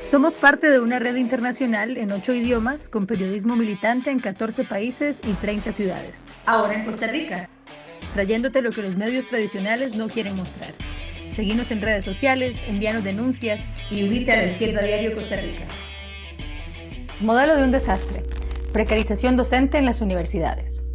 Somos parte de una red internacional en 8 idiomas con periodismo militante en 14 países y 30 ciudades. Ahora en Costa Rica, trayéndote lo que los medios tradicionales no quieren mostrar. Seguinos en redes sociales, envíanos denuncias y unite a La Izquierda Diario Costa Rica. Modelo de un desastre. Precarización docente en las universidades.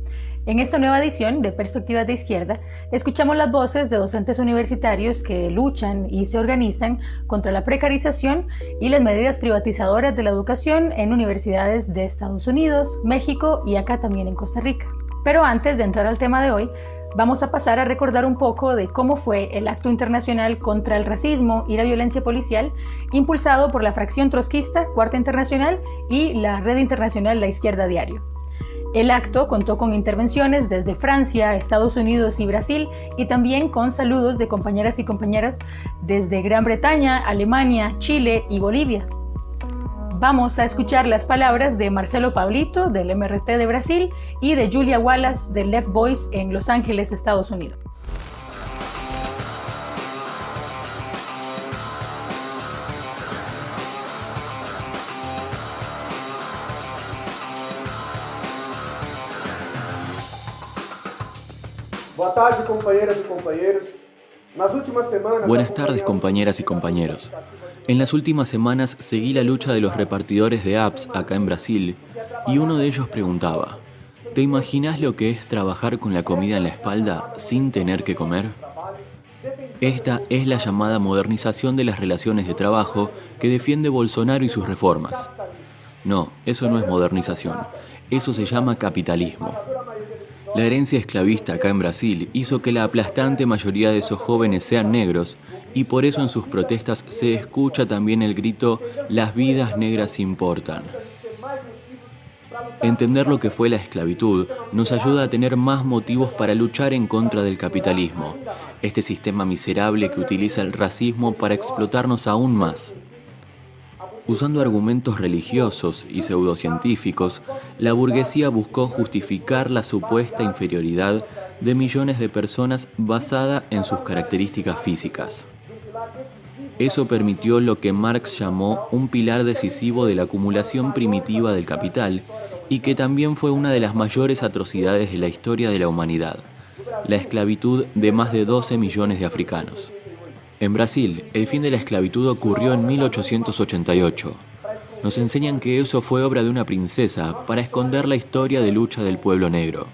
En esta nueva edición de Perspectivas de Izquierda, escuchamos las voces de docentes universitarios que luchan y se organizan contra la precarización y las medidas privatizadoras de la educación en universidades de Estados Unidos, México y acá también en Costa Rica. Pero antes de entrar al tema de hoy, vamos a pasar a recordar un poco de cómo fue el acto internacional contra el racismo y la violencia policial impulsado por la fracción trotskista Cuarta Internacional y la Red Internacional La Izquierda Diario. El acto contó con intervenciones desde Francia, Estados Unidos y Brasil y también con saludos de compañeras y compañeros desde Gran Bretaña, Alemania, Chile y Bolivia. Vamos a escuchar las palabras de Marcelo Pablito del MRT de Brasil y de Julia Wallace del Left Voice en Los Ángeles, Estados Unidos. Buenas tardes, compañeras y compañeros. En las últimas semanas seguí la lucha de los repartidores de apps acá en Brasil y uno de ellos preguntaba: ¿te imaginas lo que es trabajar con la comida en la espalda sin tener que comer? Esta es la llamada modernización de las relaciones de trabajo que defiende Bolsonaro y sus reformas. No, eso no es modernización, eso se llama capitalismo. La herencia esclavista acá en Brasil hizo que la aplastante mayoría de esos jóvenes sean negros y por eso en sus protestas se escucha también el grito «Las vidas negras importan». Entender lo que fue la esclavitud nos ayuda a tener más motivos para luchar en contra del capitalismo, este sistema miserable que utiliza el racismo para explotarnos aún más. Usando argumentos religiosos y pseudocientíficos, la burguesía buscó justificar la supuesta inferioridad de millones de personas basada en sus características físicas. Eso permitió lo que Marx llamó un pilar decisivo de la acumulación primitiva del capital y que también fue una de las mayores atrocidades de la historia de la humanidad, la esclavitud de más de 12 millones de africanos. En Brasil, el fin de la esclavitud ocurrió en 1888. Nos enseñan que eso fue obra de una princesa para esconder la historia de lucha del pueblo negro.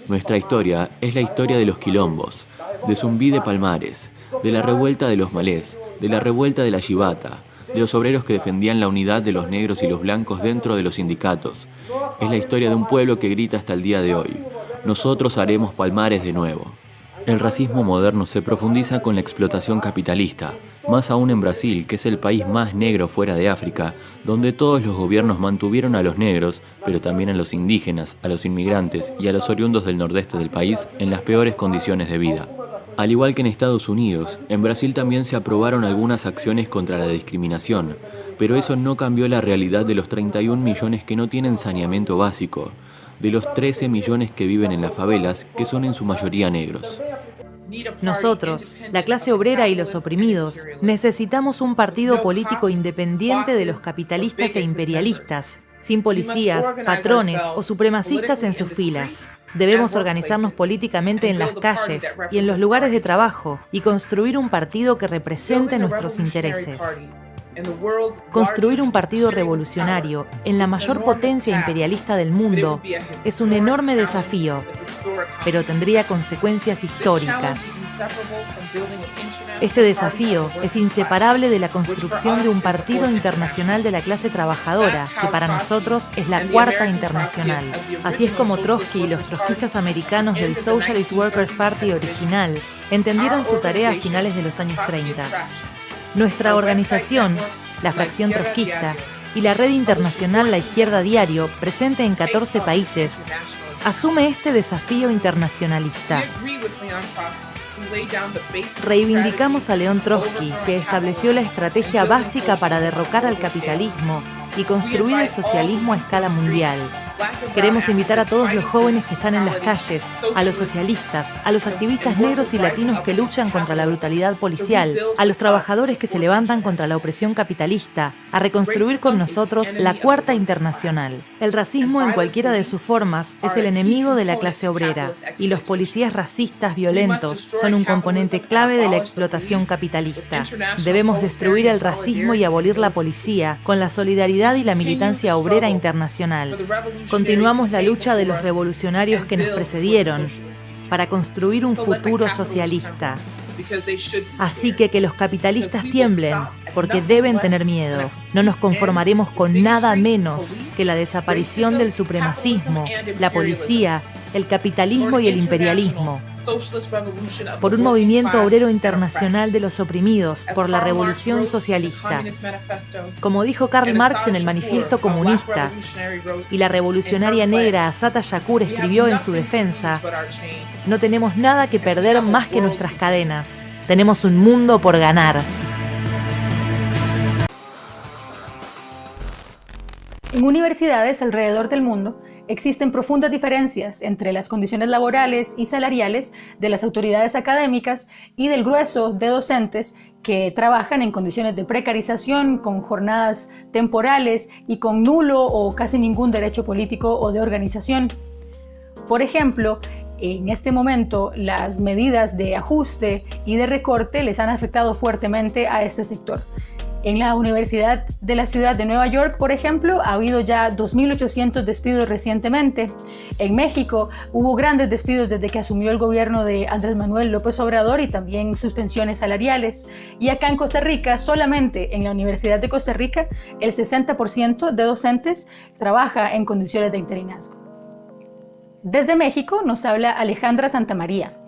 Nuestra historia es la historia de los quilombos, de Zumbi de Palmares, de la revuelta de los malés, de la revuelta de la chivata, de los obreros que defendían la unidad de los negros y los blancos dentro de los sindicatos. Es la historia de un pueblo que grita hasta el día de hoy: nosotros haremos Palmares de nuevo. El racismo moderno se profundiza con la explotación capitalista, más aún en Brasil, que es el país más negro fuera de África, donde todos los gobiernos mantuvieron a los negros, pero también a los indígenas, a los inmigrantes y a los oriundos del nordeste del país en las peores condiciones de vida. Al igual que en Estados Unidos, en Brasil también se aprobaron algunas acciones contra la discriminación, pero eso no cambió la realidad de los 31 millones que no tienen saneamiento básico, de los 13 millones que viven en las favelas, que son en su mayoría negros. Nosotros, la clase obrera y los oprimidos, necesitamos un partido político independiente de los capitalistas e imperialistas, sin policías, patrones o supremacistas en sus filas. Debemos organizarnos políticamente en las calles y en los lugares de trabajo y construir un partido que represente nuestros intereses. Construir un partido revolucionario en la mayor potencia imperialista del mundo es un enorme desafío, pero tendría consecuencias históricas. Este desafío es inseparable de la construcción de un partido internacional de la clase trabajadora, que para nosotros es la Cuarta Internacional. Así es como Trotsky y los trotskistas americanos del Socialist Workers' Party original entendieron su tarea a finales de los años 30. Nuestra organización, la fracción trotskista, y la red internacional La Izquierda Diario, presente en 14 países, asume este desafío internacionalista. Reivindicamos a León Trotsky, que estableció la estrategia básica para derrocar al capitalismo y construir el socialismo a escala mundial. Queremos invitar a todos los jóvenes que están en las calles, a los socialistas, a los activistas negros y latinos que luchan contra la brutalidad policial, a los trabajadores que se levantan contra la opresión capitalista, a reconstruir con nosotros la Cuarta Internacional. El racismo en cualquiera de sus formas es el enemigo de la clase obrera, y los policías racistas violentos son un componente clave de la explotación capitalista. Debemos destruir el racismo y abolir la policía con la solidaridad y la militancia obrera internacional. Continuamos la lucha de los revolucionarios que nos precedieron para construir un futuro socialista. Así que los capitalistas tiemblen, porque deben tener miedo. No nos conformaremos con nada menos que la desaparición del supremacismo, la policía, el capitalismo y el imperialismo. Por un movimiento obrero internacional de los oprimidos, por la revolución socialista. Como dijo Karl Marx en el Manifiesto Comunista, y la revolucionaria negra Assata Shakur escribió en su defensa, no tenemos nada que perder más que nuestras cadenas. Tenemos un mundo por ganar. En universidades alrededor del mundo existen profundas diferencias entre las condiciones laborales y salariales de las autoridades académicas y del grueso de docentes que trabajan en condiciones de precarización, con jornadas temporales y con nulo o casi ningún derecho político o de organización. Por ejemplo, en este momento las medidas de ajuste y de recorte les han afectado fuertemente a este sector. En la Universidad de la Ciudad de Nueva York, por ejemplo, ha habido ya 2.800 despidos recientemente. En México hubo grandes despidos desde que asumió el gobierno de Andrés Manuel López Obrador y también suspensiones salariales. Y acá en Costa Rica, solamente en la Universidad de Costa Rica, el 60% de docentes trabaja en condiciones de interinazgo. Desde México nos habla Alejandra Santamaría.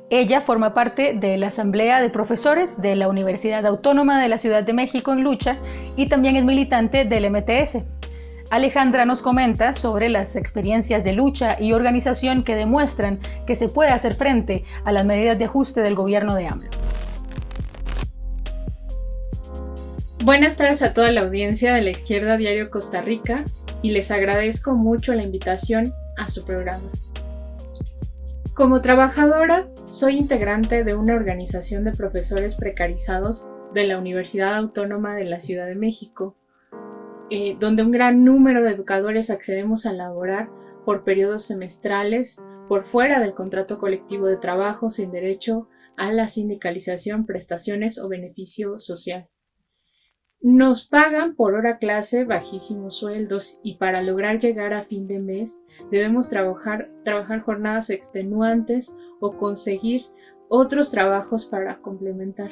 Ella forma parte de la Asamblea de Profesores de la Universidad Autónoma de la Ciudad de México en lucha y también es militante del MTS. Alejandra nos comenta sobre las experiencias de lucha y organización que demuestran que se puede hacer frente a las medidas de ajuste del gobierno de AMLO. Buenas tardes a toda la audiencia de La Izquierda Diario Costa Rica y les agradezco mucho la invitación a su programa. Como trabajadora, soy integrante de una organización de profesores precarizados de la Universidad Autónoma de la Ciudad de México, donde un gran número de educadores accedemos a laborar por periodos semestrales por fuera del contrato colectivo de trabajo sin derecho a la sindicalización, prestaciones o beneficio social. Nos pagan por hora clase bajísimos sueldos y para lograr llegar a fin de mes debemos trabajar jornadas extenuantes o conseguir otros trabajos para complementar.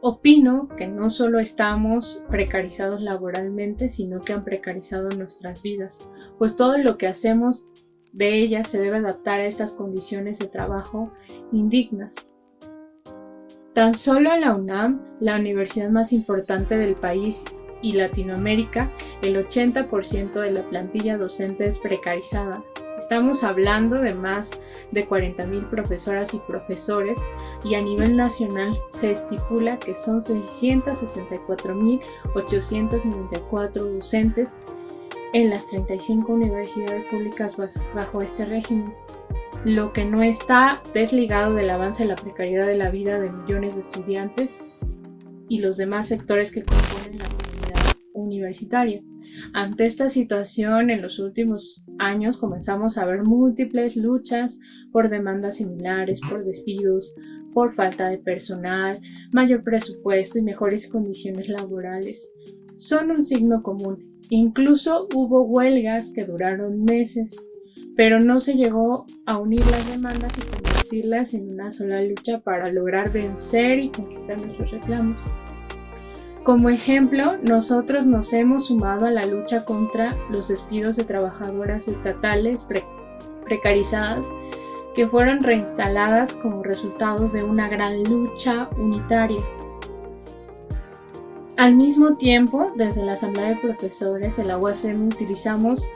Opino que no solo estamos precarizados laboralmente, sino que han precarizado nuestras vidas, pues todo lo que hacemos de ellas se debe adaptar a estas condiciones de trabajo indignas. Tan solo en la UNAM, la universidad más importante del país y Latinoamérica, el 80% de la plantilla docente es precarizada. Estamos hablando de más de 40,000 profesoras y profesores y a nivel nacional se estipula que son 664,894 docentes en las 35 universidades públicas bajo este régimen, lo que no está desligado del avance de la precariedad de la vida de millones de estudiantes y los demás sectores que componen la comunidad universitaria. Ante esta situación, en los últimos años comenzamos a ver múltiples luchas por demandas similares, por despidos, por falta de personal, mayor presupuesto y mejores condiciones laborales. Son un signo común. Incluso hubo huelgas que duraron meses, pero no se llegó a unir las demandas y convertirlas en una sola lucha para lograr vencer y conquistar nuestros reclamos. Como ejemplo, nosotros nos hemos sumado a la lucha contra los despidos de trabajadoras estatales precarizadas que fueron reinstaladas como resultado de una gran lucha unitaria. Al mismo tiempo, desde la Asamblea de Profesores de la UASM utilizamos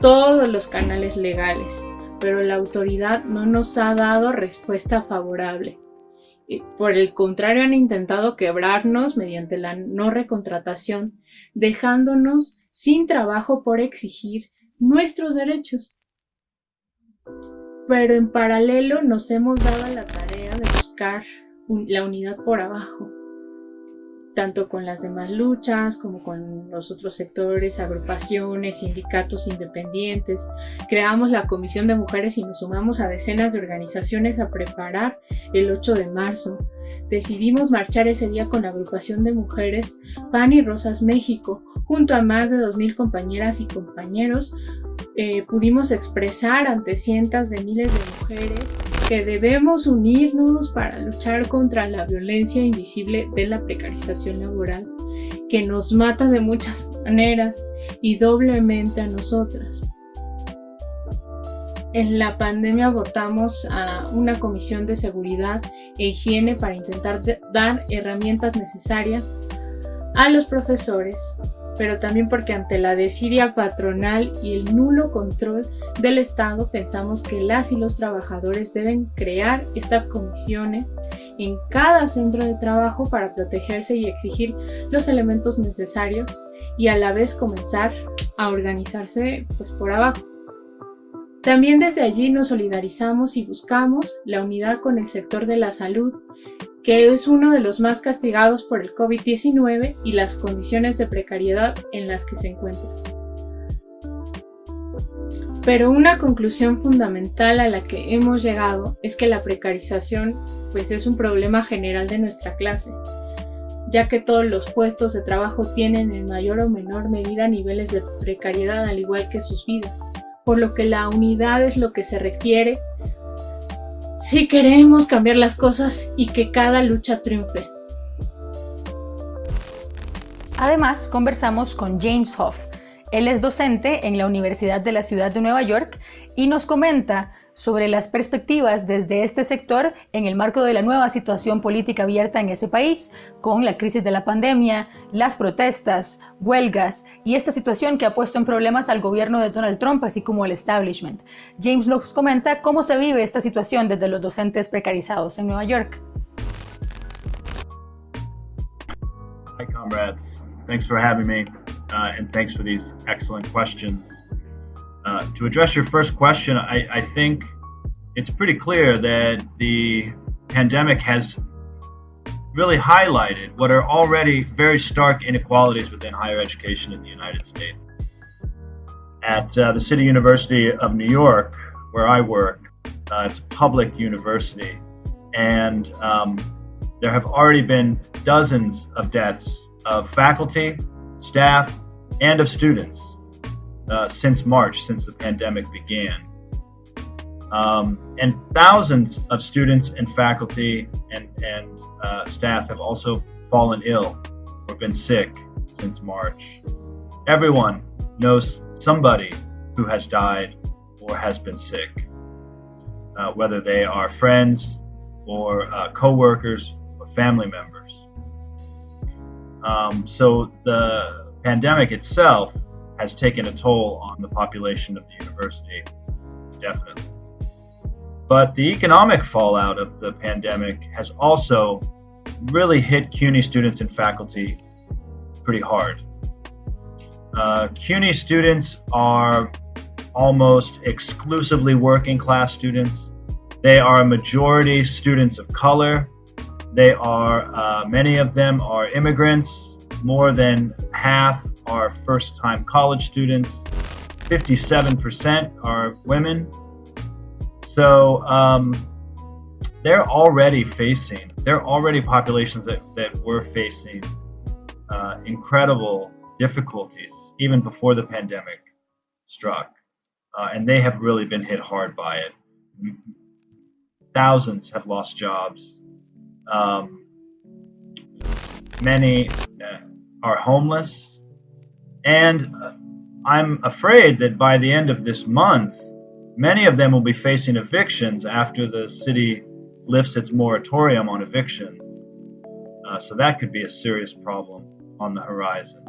todos los canales legales, pero la autoridad no nos ha dado respuesta favorable. Por el contrario, han intentado quebrarnos mediante la no recontratación, dejándonos sin trabajo por exigir, nuestros derechos. Pero en paralelo nos hemos dado la tarea de buscar la unidad por abajo, tanto con las demás luchas como con los otros sectores, agrupaciones, sindicatos independientes. Creamos la Comisión de Mujeres y nos sumamos a decenas de organizaciones a preparar el 8 de marzo. Decidimos marchar ese día con la agrupación de mujeres Pan y Rosas México. Junto a más de 2,000 compañeras y compañeros, pudimos expresar ante cientos de miles de mujeres que debemos unirnos para luchar contra la violencia invisible de la precarización laboral, que nos mata de muchas maneras y doblemente a nosotras. En la pandemia votamos a una comisión de seguridad e higiene para intentar dar herramientas necesarias a los profesores, pero también porque ante la desidia patronal y el nulo control del Estado pensamos que las y los trabajadores deben crear estas comisiones en cada centro de trabajo para protegerse y exigir los elementos necesarios y a la vez comenzar a organizarse por abajo. También desde allí nos solidarizamos y buscamos la unidad con el sector de la salud, que es uno de los más castigados por el COVID-19 y las condiciones de precariedad en las que se encuentra. Pero una conclusión fundamental a la que hemos llegado es que la precarización es un problema general de nuestra clase, ya que todos los puestos de trabajo tienen en mayor o menor medida niveles de precariedad al igual que sus vidas, por lo que la unidad es lo que se requiere si queremos cambiar las cosas y que cada lucha triunfe. Además, conversamos con James Hoff. Él es docente en la Universidad de la Ciudad de Nueva York y nos comenta sobre las perspectivas desde este sector en el marco de la nueva situación política abierta en ese país, con la crisis de la pandemia, las protestas, huelgas y esta situación que ha puesto en problemas al gobierno de Donald Trump, así como al establishment. James nos comenta cómo se vive esta situación desde los docentes precarizados en Nueva York. Hi, comrades. Thanks for having me, and thanks for these excellent questions. To address your first question, I think it's pretty clear that the pandemic has really highlighted what are already very stark inequalities within higher education in the United States. At the City University of New York, where I work, it's a public university, and there have already been dozens of deaths of faculty, staff, and of students since March, since the pandemic began. And thousands of students and faculty and staff have also fallen ill or been sick since March. Everyone knows somebody who has died or has been sick, whether they are friends or co-workers or family members. So the pandemic itself has taken a toll on the population of the university, definitely. But the economic fallout of the pandemic has also really hit CUNY students and faculty pretty hard. CUNY students are almost exclusively working class students. They are a majority students of color. They are, many of them are immigrants. More than half are first-time college students. 57% are women. So they're already populations that were facing incredible difficulties even before the pandemic struck. And they have really been hit hard by it. Thousands have lost jobs. Many are homeless. And I'm afraid that by the end of this month, many of them will be facing evictions after the city lifts its moratorium on evictions. So that could be a serious problem on the horizon.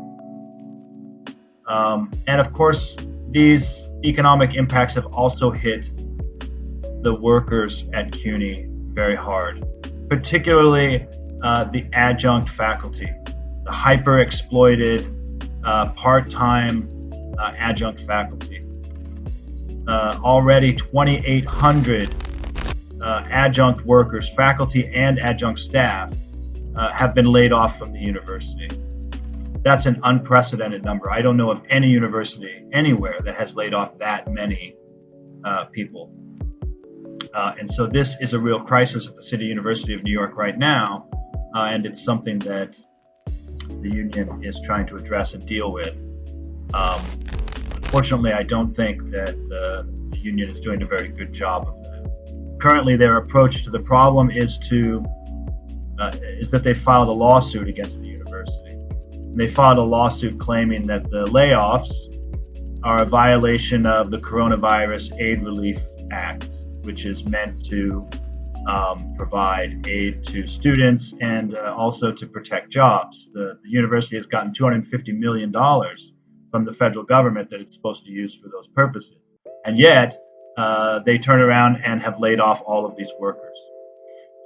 And of course, these economic impacts have also hit the workers at CUNY very hard, particularly the adjunct faculty, the hyper-exploited part-time adjunct faculty. already 2,800 adjunct workers, faculty and adjunct staff, have been laid off from the university. That's an unprecedented number. I don't know of any university anywhere that has laid off that many people. And so this is a real crisis at the City University of New York right now, and it's something that the union is trying to address and deal with. Unfortunately, I don't think that the union is doing a very good job of that. Currently, their approach to the problem is that they filed a lawsuit against the university. And they filed a lawsuit claiming that the layoffs are a violation of the Coronavirus Aid Relief Act, which is meant to provide aid to students and also to protect jobs. The university has gotten $250 million from the federal government that it's supposed to use for those purposes. And yet, they turn around and have laid off all of these workers.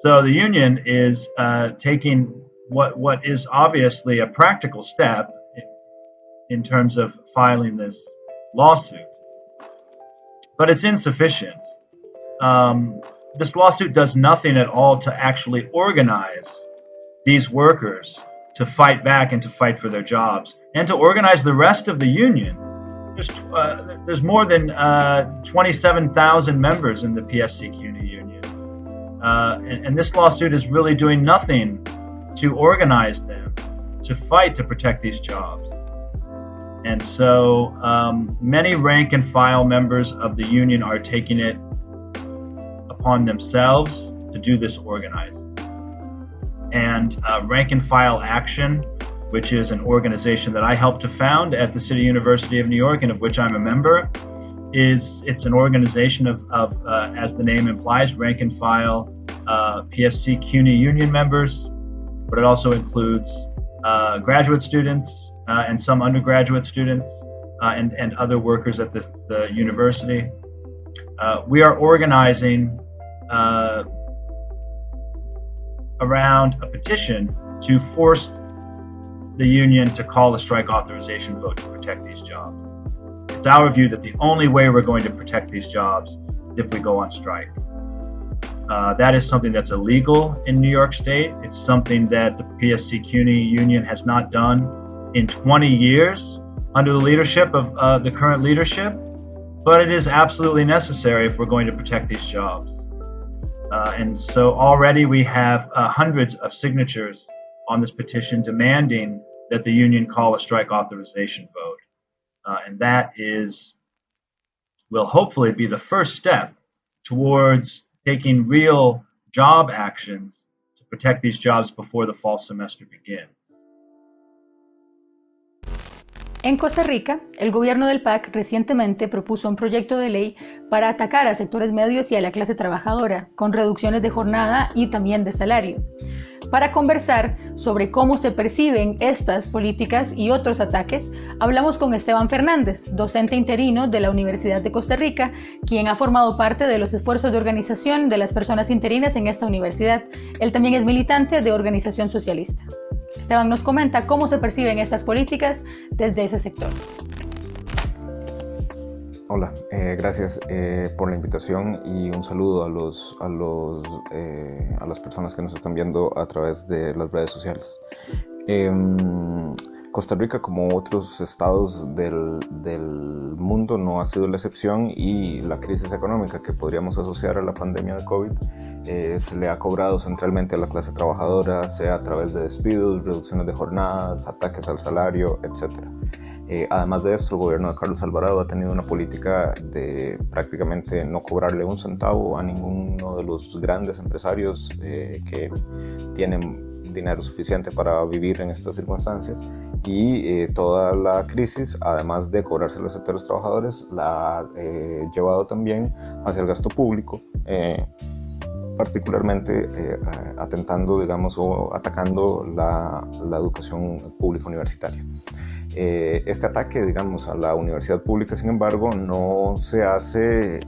So the union is taking what is obviously a practical step in terms of filing this lawsuit, but it's insufficient. This lawsuit does nothing at all to actually organize these workers to fight back and to fight for their jobs and to organize the rest of the union. There's more than 27,000 members in the PSC CUNY union. And this lawsuit is really doing nothing to organize them to fight to protect these jobs. And so many rank and file members of the union are taking it upon themselves to do this organizing. And Rank and File Action, which is an organization that I helped to found at the City University of New York and of which I'm a member, it's an organization of as the name implies, rank and file PSC CUNY union members, but it also includes graduate students and some undergraduate students and other workers at the university. We are organizing around a petition to force the union to call a strike authorization vote to protect these jobs. It's our view that the only way we're going to protect these jobs is if we go on strike. That is something that's illegal in New York State. It's something that the PSC CUNY union has not done in 20 years under the leadership of the current leadership, but it is absolutely necessary if we're going to protect these jobs. And so already we have hundreds of signatures on this petition demanding that the union call a strike authorization vote. And that will hopefully be the first step towards taking real job actions to protect these jobs before the fall semester begins. En Costa Rica, el gobierno del PAC recientemente propuso un proyecto de ley para atacar a sectores medios y a la clase trabajadora, con reducciones de jornada y también de salario. Para conversar sobre cómo se perciben estas políticas y otros ataques, hablamos con Esteban Fernández, docente interino de la Universidad de Costa Rica, quien ha formado parte de los esfuerzos de organización de las personas interinas en esta universidad. Él también es militante de Organización Socialista. Esteban nos comenta cómo se perciben estas políticas desde ese sector. Hola, gracias por la invitación y un saludo a las personas que nos están viendo a través de las redes sociales. Costa Rica, como otros estados del mundo, no ha sido la excepción, y la crisis económica que podríamos asociar a la pandemia de COVID se le ha cobrado centralmente a la clase trabajadora, sea a través de despidos, reducciones de jornadas, ataques al salario, etc. Además de esto, el gobierno de Carlos Alvarado ha tenido una política de prácticamente no cobrarle un centavo a ninguno de los grandes empresarios que tienen dinero suficiente para vivir en estas circunstancias, y toda la crisis, además de cobrarse a los sectores trabajadores, la ha llevado también hacia el gasto público, particularmente atentando, digamos, o atacando la educación pública universitaria. Este ataque, digamos, a la universidad pública, sin embargo, no se hace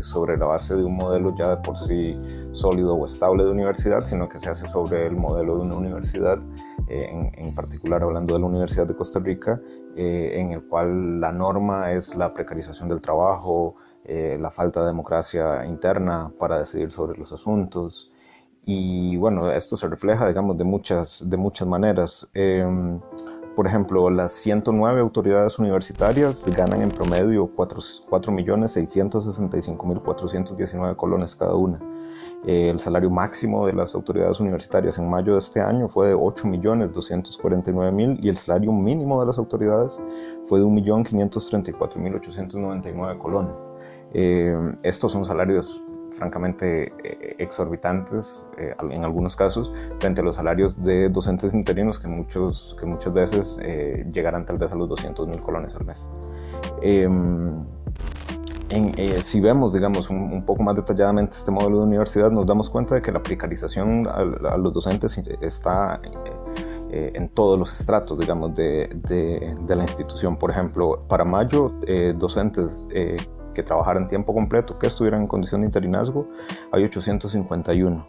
sobre la base de un modelo ya de por sí sólido o estable de universidad, sino que se hace sobre el modelo de una universidad, en particular hablando de la Universidad de Costa Rica, en el cual la norma es la precarización del trabajo, la falta de democracia interna para decidir sobre los asuntos. Y bueno, esto se refleja, digamos, de muchas maneras. Por ejemplo, las 109 autoridades universitarias ganan en promedio 4.665.419 colones cada una. El salario máximo de las autoridades universitarias en mayo de este año fue de 8.249.000 y el salario mínimo de las autoridades fue de 1.534.899 colones. Estos son salarios francamente exorbitantes en algunos casos frente a los salarios de docentes interinos que muchas veces llegarán tal vez a los 200.000 colones al mes. Si vemos, digamos, un poco más detalladamente este modelo de universidad, nos damos cuenta de que la precarización a los docentes está en todos los estratos, digamos, de la institución. Por ejemplo, para mayo, docentes que trabajaran tiempo completo, que estuvieran en condición de interinazgo, hay 851.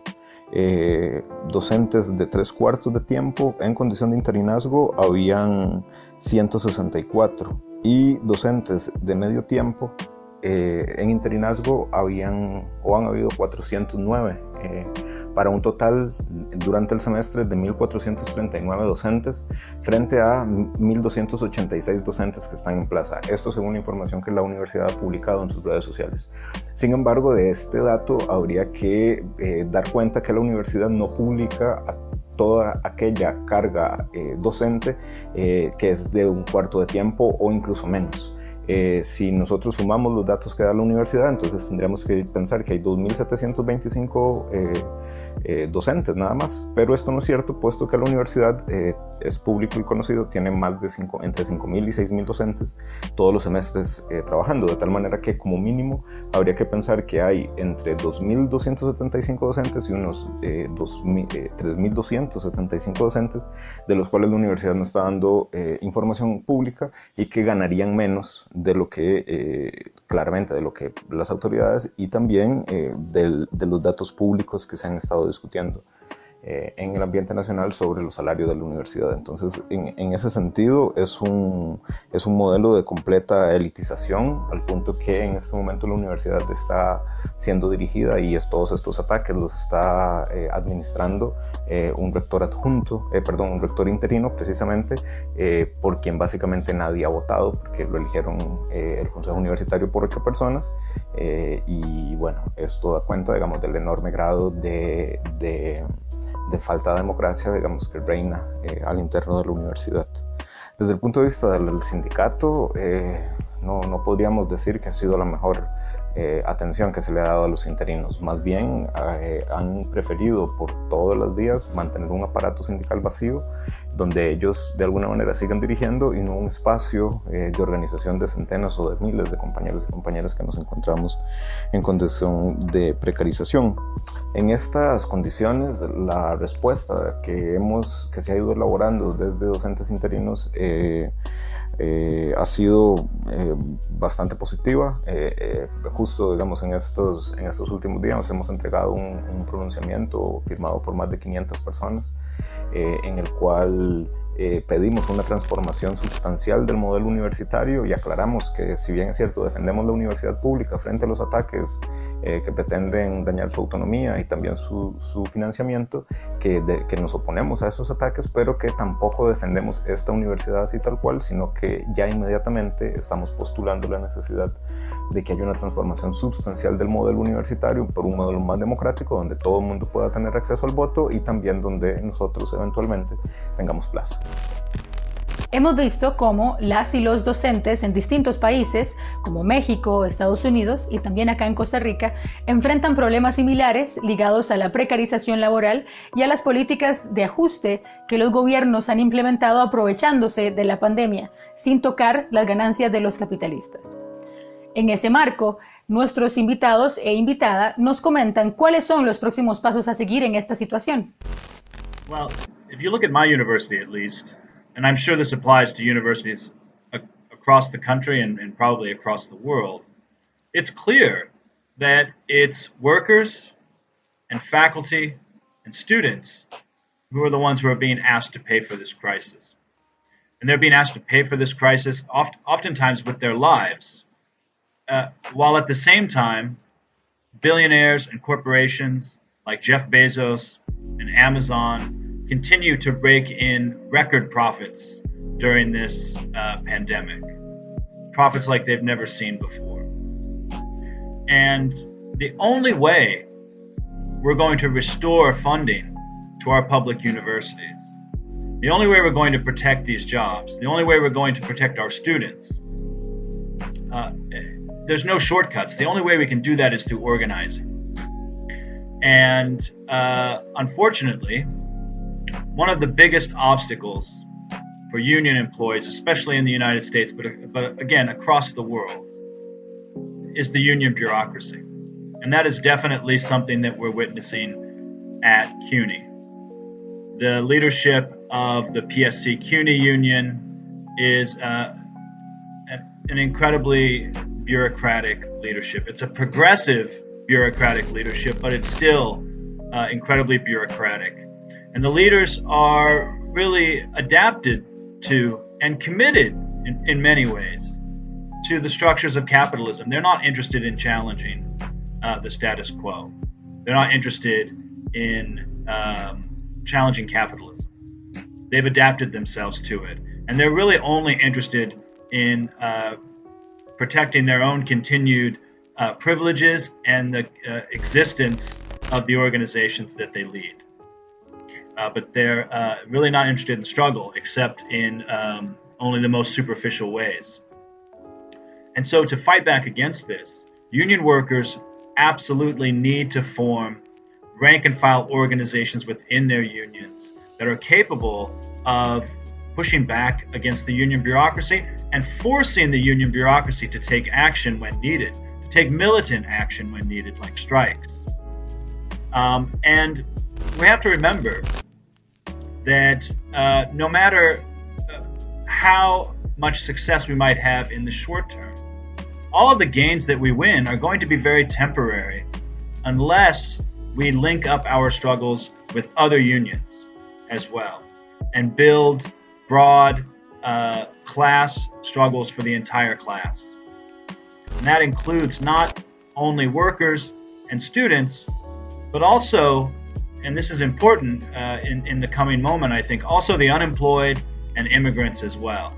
Docentes de 3/4 de tiempo en condición de interinazgo habían 164 y docentes de medio tiempo en interinazgo han habido 409 para un total durante el semestre de 1.439 docentes frente a 1.286 docentes que están en plaza. Esto según la información que la universidad ha publicado en sus redes sociales. Sin embargo, de este dato habría que dar cuenta que la universidad no publica toda aquella carga docente que es de 1/4 de tiempo o incluso menos. Si nosotros sumamos los datos que da la universidad, entonces tendríamos que pensar que hay 2.725 docentes nada más, pero esto no es cierto, puesto que la universidad es público y conocido, tiene más de entre 5.000 y 6.000 docentes todos los semestres trabajando, de tal manera que como mínimo habría que pensar que hay entre 2.275 docentes y unos 3.275 docentes, de los cuales la universidad no está dando información pública y que ganarían menos de lo que claramente de lo que las autoridades y también de los datos públicos que se han estado discutiendo en el ambiente nacional sobre los salarios de la universidad. Entonces, en ese sentido, es un modelo de completa elitización, al punto que en este momento la universidad está siendo dirigida y todos estos ataques los está administrando un rector un rector interino, precisamente, por quien básicamente nadie ha votado, porque lo eligieron el Consejo Universitario por 8 personas, y bueno, esto da cuenta, digamos, del enorme grado de falta de democracia, digamos, que reina al interno de la universidad. Desde el punto de vista del sindicato, no podríamos decir que ha sido la mejor atención que se le ha dado a los interinos. Más bien han preferido por todas las vías mantener un aparato sindical vacío donde ellos de alguna manera siguen dirigiendo y no un espacio de organización de centenas o de miles de compañeros y compañeras que nos encontramos en condición de precarización. En estas condiciones, la respuesta que se ha ido elaborando desde docentes interinos ha sido bastante positiva. Justo, digamos, en estos últimos días hemos entregado un pronunciamiento firmado por más de 500 personas en el cual pedimos una transformación sustancial del modelo universitario y aclaramos que, si bien es cierto, defendemos la universidad pública frente a los ataques que pretenden dañar su autonomía y también su financiamiento, que nos oponemos a esos ataques, pero que tampoco defendemos esta universidad así tal cual, sino que ya inmediatamente estamos postulando la necesidad de que haya una transformación sustancial del modelo universitario por un modelo más democrático, donde todo el mundo pueda tener acceso al voto y también donde nosotros eventualmente tengamos plaza. Hemos visto cómo las y los docentes en distintos países, como México, Estados Unidos y también acá en Costa Rica, enfrentan problemas similares ligados a la precarización laboral y a las políticas de ajuste que los gobiernos han implementado aprovechándose de la pandemia, sin tocar las ganancias de los capitalistas. En ese marco, nuestros invitados e invitada nos comentan cuáles son los próximos pasos a seguir en esta situación. Well, if you look at my university at least, and I'm sure this applies to universities across the country and probably across the world, it's clear that it's workers and faculty and students who are the ones who are being asked to pay for this crisis. And they're being asked to pay for this crisis oftentimes with their lives. while at the same time, billionaires and corporations like Jeff Bezos and Amazon continue to rake in record profits during this pandemic. Profits like they've never seen before. And the only way we're going to restore funding to our public universities, the only way we're going to protect these jobs, the only way we're going to protect our students, there's no shortcuts. The only way we can do that is through organizing. And unfortunately, one of the biggest obstacles for union employees, especially in the United States, but again, across the world, is the union bureaucracy. And that is definitely something that we're witnessing at CUNY. The leadership of the PSC CUNY union is an incredibly bureaucratic leadership. It's a progressive bureaucratic leadership, but it's still incredibly bureaucratic. And the leaders are really adapted to and committed in many ways to the structures of capitalism. They're not interested in challenging the status quo. They're not interested in challenging capitalism. They've adapted themselves to it. And they're really only interested in protecting their own continued privileges and the existence of the organizations that they lead. But they're really not interested in struggle, except in only the most superficial ways. And so to fight back against this, union workers absolutely need to form rank and file organizations within their unions that are capable of pushing back against the union bureaucracy and forcing the union bureaucracy to take action when needed, to take militant action when needed, like strikes. And we have to remember that no matter how much success we might have in the short term, all of the gains that we win are going to be very temporary unless we link up our struggles with other unions as well and build broad class struggles for the entire class. And that includes not only workers and students, but also, and this is important in the coming moment, I think, also the unemployed and immigrants as well.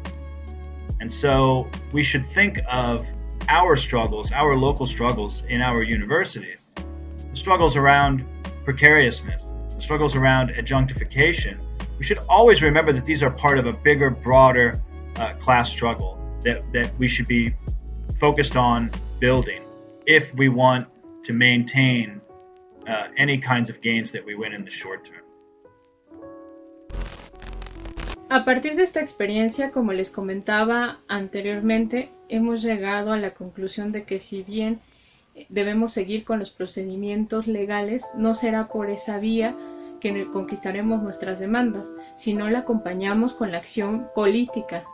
And so we should think of our struggles, our local struggles in our universities, the struggles around precariousness, the struggles around adjunctification. We should always remember that these are part of a bigger, broader class struggle that we should be focused on building if we want to maintain any kinds of gains that we win in the short term. A partir de esta experiencia, como les comentaba anteriormente, hemos llegado a la conclusión de que si bien debemos seguir con los procedimientos legales, no será por esa vía que conquistaremos nuestras demandas, sino la acompañamos con la acción política.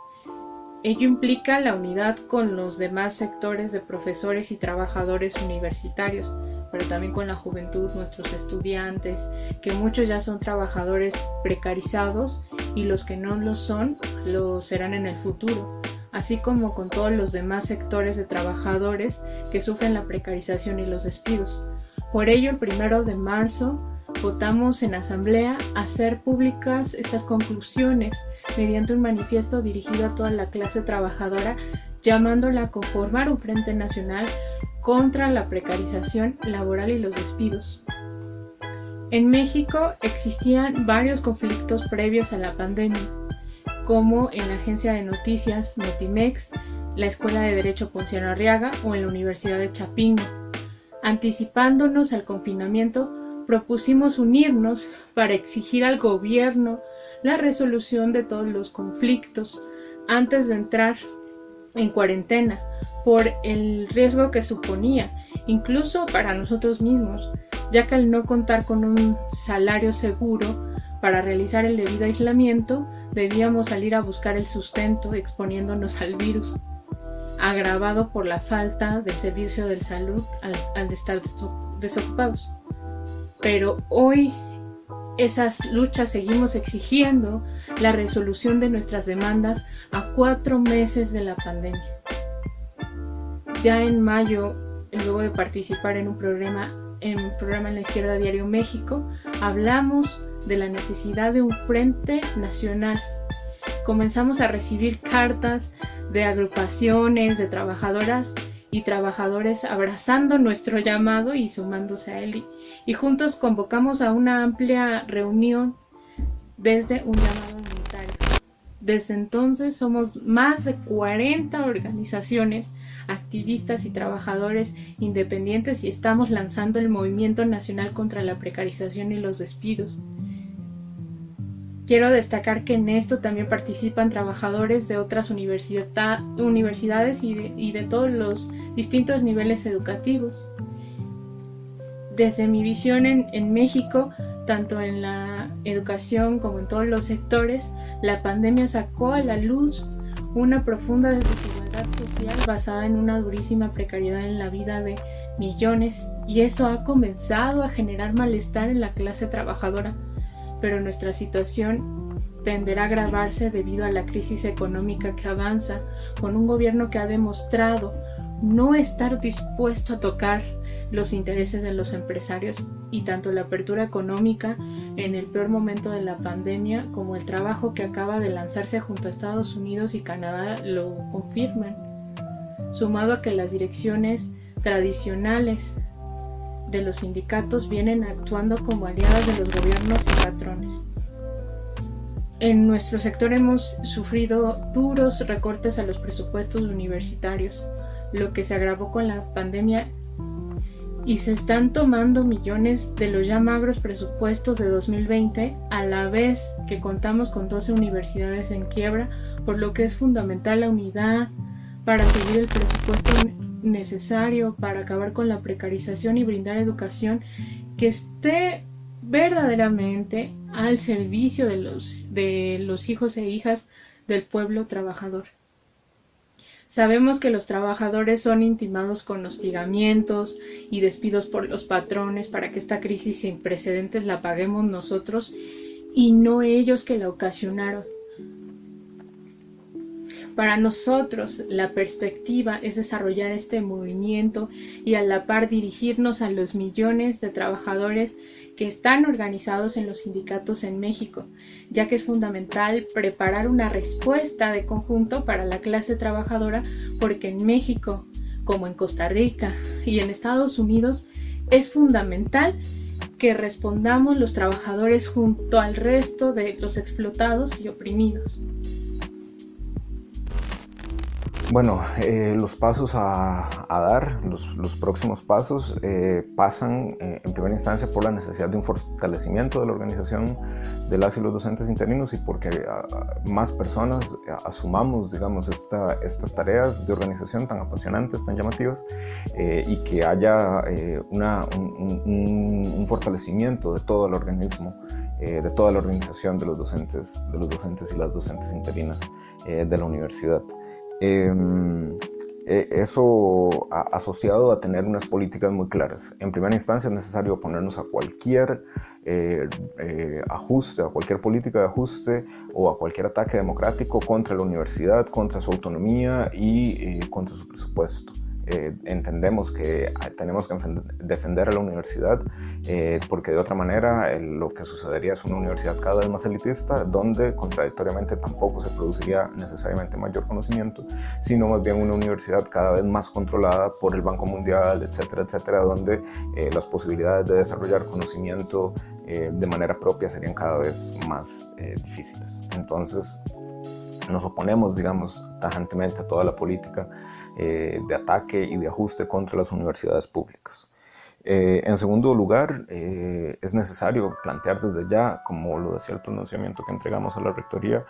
Ello implica la unidad con los demás sectores de profesores y trabajadores universitarios, pero también con la juventud, nuestros estudiantes, que muchos ya son trabajadores precarizados y los que no lo son, lo serán en el futuro, así como con todos los demás sectores de trabajadores que sufren la precarización y los despidos. Por ello, el 1 de marzo votamos en asamblea hacer públicas estas conclusiones mediante un manifiesto dirigido a toda la clase trabajadora, llamándola a conformar un frente nacional contra la precarización laboral y los despidos. En México existían varios conflictos previos a la pandemia, como en la agencia de noticias Notimex, la Escuela de Derecho Ponciano Arriaga o en la Universidad de Chapingo. Anticipándonos al confinamiento, propusimos unirnos para exigir al gobierno la resolución de todos los conflictos antes de entrar en cuarentena por el riesgo que suponía, incluso para nosotros mismos, ya que al no contar con un salario seguro para realizar el debido aislamiento, debíamos salir a buscar el sustento exponiéndonos al virus, agravado por la falta del servicio de salud al estar desocupados. Pero hoy esas luchas seguimos exigiendo la resolución de nuestras demandas a 4 meses de la pandemia. Ya en mayo, luego de participar en un programa en la Izquierda Diario México, hablamos de la necesidad de un frente nacional. Comenzamos a recibir cartas de agrupaciones, de trabajadoras y trabajadores abrazando nuestro llamado y sumándose a él. Y juntos convocamos a una amplia reunión desde un llamado unitario. Desde entonces somos más de 40 organizaciones, activistas y trabajadores independientes y estamos lanzando el movimiento nacional contra la precarización y los despidos. Quiero destacar que en esto también participan trabajadores de otras universidades y de todos los distintos niveles educativos. Desde mi visión en México, tanto en la educación como en todos los sectores, la pandemia sacó a la luz una profunda desigualdad social basada en una durísima precariedad en la vida de millones, y eso ha comenzado a generar malestar en la clase trabajadora. Pero nuestra situación tenderá a agravarse debido a la crisis económica que avanza, con un gobierno que ha demostrado no estar dispuesto a tocar los intereses de los empresarios, y tanto la apertura económica en el peor momento de la pandemia como el trabajo que acaba de lanzarse junto a Estados Unidos y Canadá lo confirman, sumado a que las direcciones tradicionales de los sindicatos vienen actuando como aliadas de los gobiernos y patrones. En nuestro sector hemos sufrido duros recortes a los presupuestos universitarios, lo que se agravó con la pandemia, y se están tomando millones de los ya magros presupuestos de 2020, a la vez que contamos con 12 universidades en quiebra, por lo que es fundamental la unidad para seguir el presupuesto necesario para acabar con la precarización y brindar educación que esté verdaderamente al servicio de los hijos e hijas del pueblo trabajador. Sabemos que los trabajadores son intimados con hostigamientos y despidos por los patrones para que esta crisis sin precedentes la paguemos nosotros y no ellos que la ocasionaron. Para nosotros, la perspectiva es desarrollar este movimiento y a la par dirigirnos a los millones de trabajadores que están organizados en los sindicatos en México, ya que es fundamental preparar una respuesta de conjunto para la clase trabajadora, porque en México, como en Costa Rica y en Estados Unidos, es fundamental que respondamos los trabajadores junto al resto de los explotados y oprimidos. Bueno, los pasos a dar, los próximos pasos pasan en primera instancia por la necesidad de un fortalecimiento de la organización de las y los docentes interinos y porque más personas asumamos, digamos, estas tareas de organización tan apasionantes, tan llamativas, y que haya un fortalecimiento de todo el organismo, de toda la organización de los docentes y las docentes interinas de la universidad. Eso asociado a tener unas políticas muy claras. En primera instancia es necesario oponernos a cualquier ajuste, a cualquier política de ajuste o a cualquier ataque democrático contra la universidad, contra su autonomía y contra su presupuesto. Entendemos que tenemos que defender a la universidad porque de otra manera lo que sucedería es una universidad cada vez más elitista donde contradictoriamente tampoco se produciría necesariamente mayor conocimiento, sino más bien una universidad cada vez más controlada por el Banco Mundial, etcétera, etcétera, donde las posibilidades de desarrollar conocimiento de manera propia serían cada vez más difíciles. Entonces nos oponemos, digamos, tajantemente a toda la política de ataque y de ajuste contra las universidades públicas. En segundo lugar, es necesario plantear desde ya, como lo decía el pronunciamiento que entregamos a la Rectoría,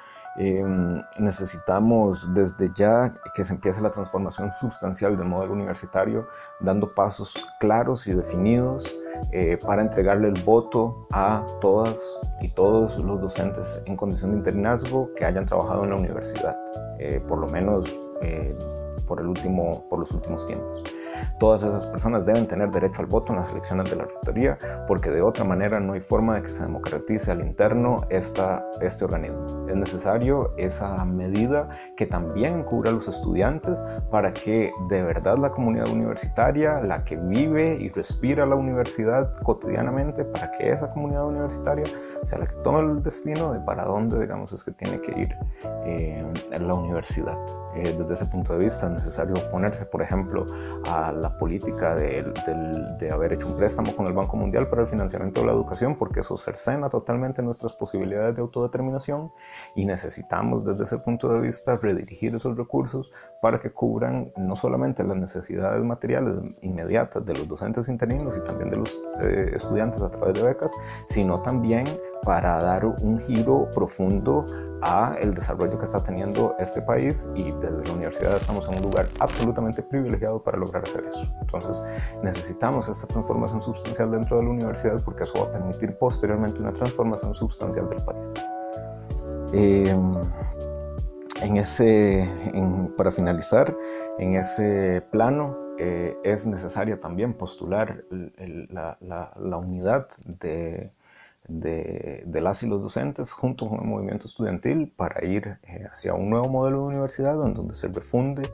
necesitamos desde ya que se empiece la transformación sustancial del modelo universitario, dando pasos claros y definidos para entregarle el voto a todas y todos los docentes en condición de interinazgo que hayan trabajado en la universidad, por lo menos por los últimos tiempos. todas esas personas deben tener derecho al voto en las elecciones de la rectoría, porque de otra manera no hay forma de que se democratice al interno este organismo. Es necesario esa medida que también cubra a los estudiantes para que de verdad la comunidad universitaria, la que vive y respira la universidad cotidianamente, para que esa comunidad universitaria sea la que tome el destino de para dónde, digamos, es que tiene que ir la universidad. Desde ese punto de vista es necesario oponerse, por ejemplo, a la política de haber hecho un préstamo con el Banco Mundial para el financiamiento de la educación, porque eso cercena totalmente nuestras posibilidades de autodeterminación, y necesitamos desde ese punto de vista redirigir esos recursos para que cubran no solamente las necesidades materiales inmediatas de los docentes interinos y también de los estudiantes a través de becas, sino también para dar un giro profundo a el desarrollo que está teniendo este país, y desde la universidad estamos en un lugar absolutamente privilegiado para lograr hacer eso. Entonces necesitamos esta transformación sustancial dentro de la universidad, porque eso va a permitir posteriormente una transformación sustancial del país. Para finalizar, en ese plano es necesaria también postular la unidad de las y los docentes junto con el movimiento estudiantil para ir hacia un nuevo modelo de universidad en donde se refunde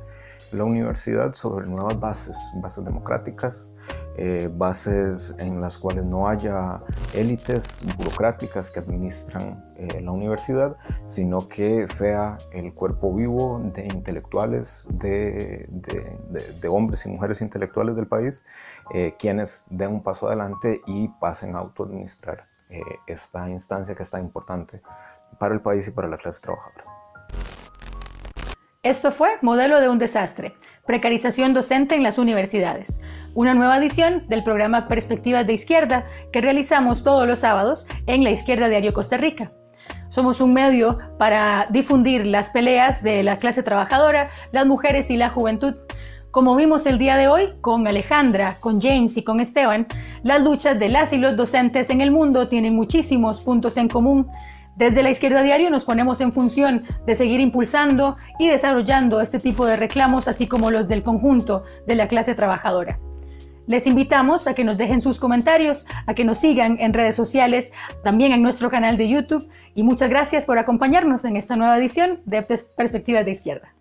la universidad sobre nuevas bases democráticas, bases en las cuales no haya élites burocráticas que administran la universidad, sino que sea el cuerpo vivo de intelectuales, de hombres y mujeres intelectuales del país, quienes den un paso adelante y pasen a autoadministrar esta instancia que es tan importante para el país y para la clase trabajadora. Esto fue Modelo de un desastre, precarización docente en las universidades, una nueva edición del programa Perspectivas de Izquierda que realizamos todos los sábados en La Izquierda Diario Costa Rica. Somos un medio para difundir las peleas de la clase trabajadora, las mujeres y la juventud. Como vimos el día de hoy con Alejandra, con James y con Esteban, las luchas de las y los docentes en el mundo tienen muchísimos puntos en común. Desde La Izquierda Diario nos ponemos en función de seguir impulsando y desarrollando este tipo de reclamos, así como los del conjunto de la clase trabajadora. Les invitamos a que nos dejen sus comentarios, a que nos sigan en redes sociales, también en nuestro canal de YouTube, y muchas gracias por acompañarnos en esta nueva edición de Perspectivas de Izquierda.